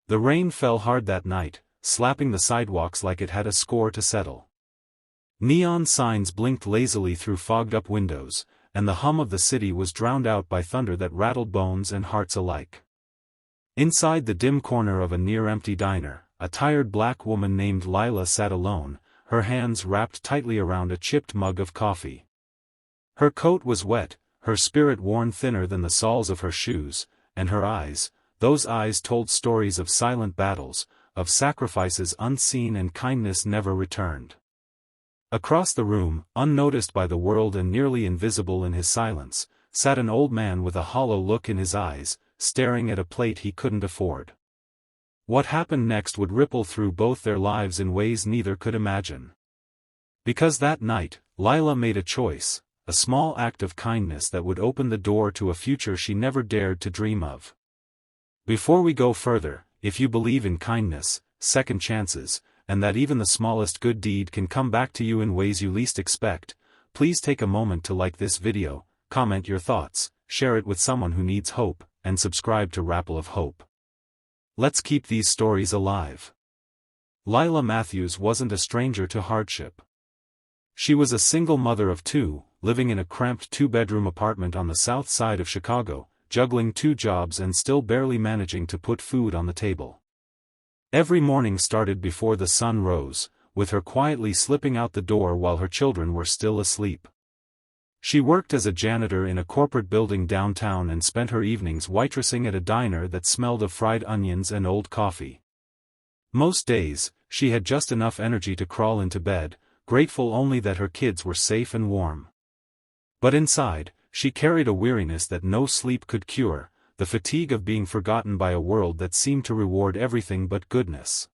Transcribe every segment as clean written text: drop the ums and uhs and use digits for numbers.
The rain fell hard that night, slapping the sidewalks like it had a score to settle. Neon signs blinked lazily through fogged-up windows, and the hum of the city was drowned out by thunder that rattled bones and hearts alike. Inside the dim corner of a near-empty diner, a tired black woman named Lila sat alone, her hands wrapped tightly around a chipped mug of coffee. Her coat was wet, her spirit worn thinner than the soles of her shoes, and her eyes, those eyes told stories of silent battles, of sacrifices unseen and kindness never returned. Across the room, unnoticed by the world and nearly invisible in his silence, sat an old man with a hollow look in his eyes, staring at a plate he couldn't afford. What happened next would ripple through both their lives in ways neither could imagine. Because that night, Lila made a choice, a small act of kindness that would open the door to a future she never dared to dream of. Before we go further, if you believe in kindness, second chances, and that even the smallest good deed can come back to you in ways you least expect, please take a moment to like this video, comment your thoughts, share it with someone who needs hope, and subscribe to Rapple of Hope. Let's keep these stories alive. Lila Matthews wasn't a stranger to hardship. She was a single mother of two, living in a cramped two-bedroom apartment on the south side of Chicago, juggling two jobs and still barely managing to put food on the table. Every morning started before the sun rose, with her quietly slipping out the door while her children were still asleep. She worked as a janitor in a corporate building downtown and spent her evenings waitressing at a diner that smelled of fried onions and old coffee. Most days, she had just enough energy to crawl into bed, grateful only that her kids were safe and warm. But inside, she carried a weariness that no sleep could cure, the fatigue of being forgotten by a world that seemed to reward everything but goodness.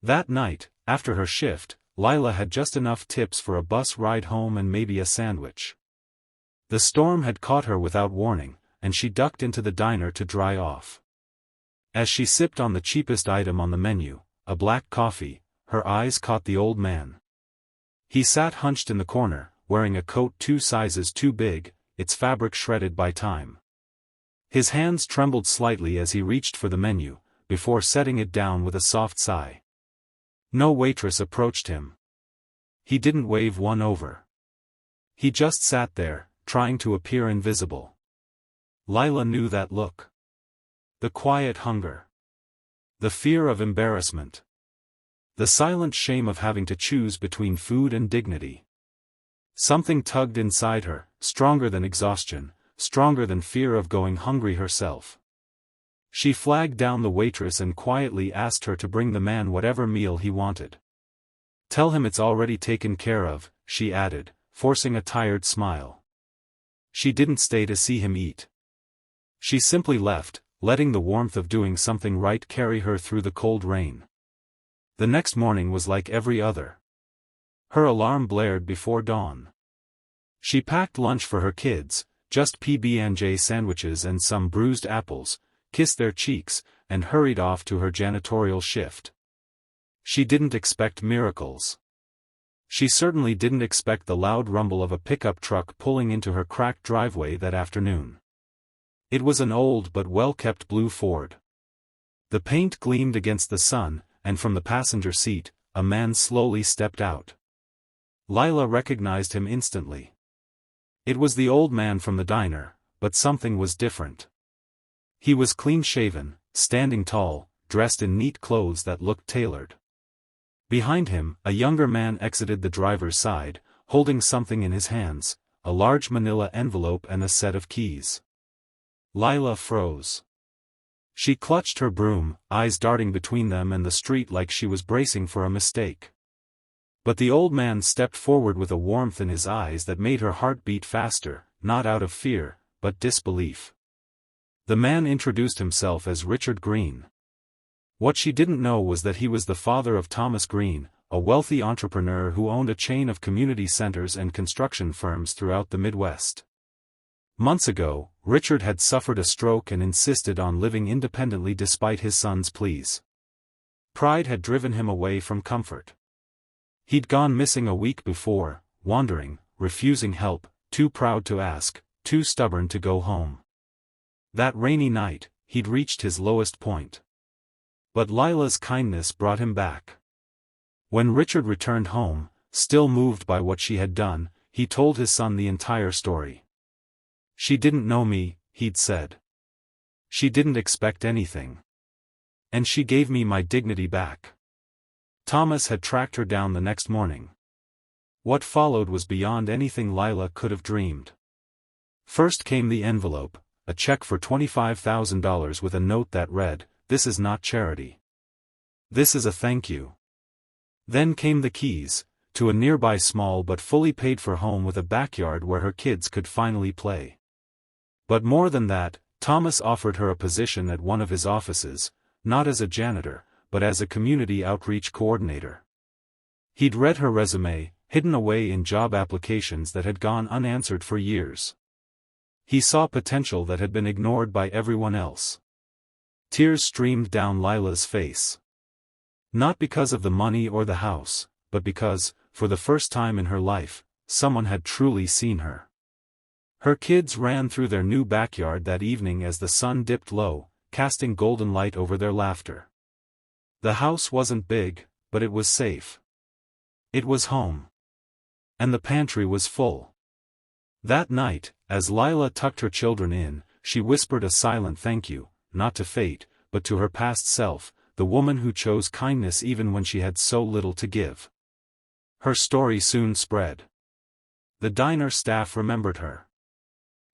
That night, after her shift, Lila had just enough tips for a bus ride home and maybe a sandwich. The storm had caught her without warning, and she ducked into the diner to dry off. As she sipped on the cheapest item on the menu, a black coffee, her eyes caught the old man. He sat hunched in the corner, wearing a coat 2 sizes too big, its fabric shredded by time. His hands trembled slightly as he reached for the menu, before setting it down with a soft sigh. No waitress approached him. He didn't wave one over. He just sat there, trying to appear invisible. Lila knew that look. The quiet hunger. The fear of embarrassment. The silent shame of having to choose between food and dignity. Something tugged inside her, stronger than exhaustion, stronger than fear of going hungry herself. She flagged down the waitress and quietly asked her to bring the man whatever meal he wanted. "Tell him it's already taken care of," she added, forcing a tired smile. She didn't stay to see him eat. She simply left, letting the warmth of doing something right carry her through the cold rain. The next morning was like every other. Her alarm blared before dawn. She packed lunch for her kids, just PB&J sandwiches and some bruised apples, kissed their cheeks, and hurried off to her janitorial shift. She didn't expect miracles. She certainly didn't expect the loud rumble of a pickup truck pulling into her cracked driveway that afternoon. It was an old but well-kept blue Ford. The paint gleamed against the sun, and from the passenger seat, a man slowly stepped out. Lila recognized him instantly. It was the old man from the diner, but something was different. He was clean-shaven, standing tall, dressed in neat clothes that looked tailored. Behind him, a younger man exited the driver's side, holding something in his hands, a large manila envelope and a set of keys. Lila froze. She clutched her broom, eyes darting between them and the street like she was bracing for a mistake. But the old man stepped forward with a warmth in his eyes that made her heart beat faster, not out of fear, but disbelief. The man introduced himself as Richard Green. What she didn't know was that he was the father of Thomas Green, a wealthy entrepreneur who owned a chain of community centers and construction firms throughout the Midwest. Months ago, Richard had suffered a stroke and insisted on living independently despite his son's pleas. Pride had driven him away from comfort. He'd gone missing a week before, wandering, refusing help, too proud to ask, too stubborn to go home. That rainy night, he'd reached his lowest point. But Lila's kindness brought him back. When Richard returned home, still moved by what she had done, he told his son the entire story. "She didn't know me," he'd said. "She didn't expect anything. And she gave me my dignity back." Thomas had tracked her down the next morning. What followed was beyond anything Lila could have dreamed. First came the envelope, a check for $25,000 with a note that read, "This is not charity. This is a thank you." Then came the keys, to a nearby small but fully paid-for home with a backyard where her kids could finally play. But more than that, Thomas offered her a position at one of his offices, not as a janitor, but as a community outreach coordinator. He'd read her resume, hidden away in job applications that had gone unanswered for years. He saw potential that had been ignored by everyone else. Tears streamed down Lila's face. Not because of the money or the house, but because, for the first time in her life, someone had truly seen her. Her kids ran through their new backyard that evening as the sun dipped low, casting golden light over their laughter. The house wasn't big, but it was safe. It was home. And the pantry was full. That night, as Lila tucked her children in, she whispered a silent thank you, not to fate, but to her past self, the woman who chose kindness even when she had so little to give. Her story soon spread. The diner staff remembered her.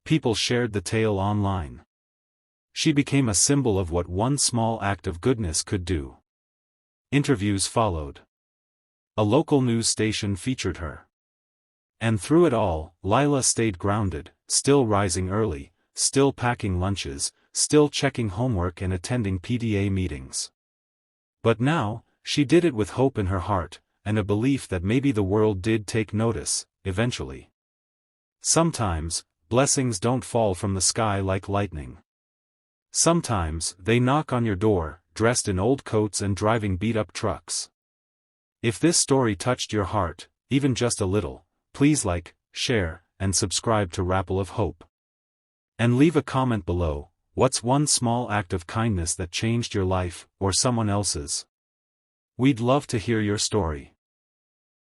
People shared the tale online. She became a symbol of what one small act of goodness could do. Interviews followed. A local news station featured her. And through it all, Lila stayed grounded, still rising early, still packing lunches, still checking homework and attending PTA meetings. But now, she did it with hope in her heart, and a belief that maybe the world did take notice, eventually. Sometimes, blessings don't fall from the sky like lightning. Sometimes, they knock on your door, dressed in old coats and driving beat-up trucks. If this story touched your heart, even just a little, please like, share, and subscribe to Rapple of Hope. And leave a comment below. What's one small act of kindness that changed your life, or someone else's? We'd love to hear your story.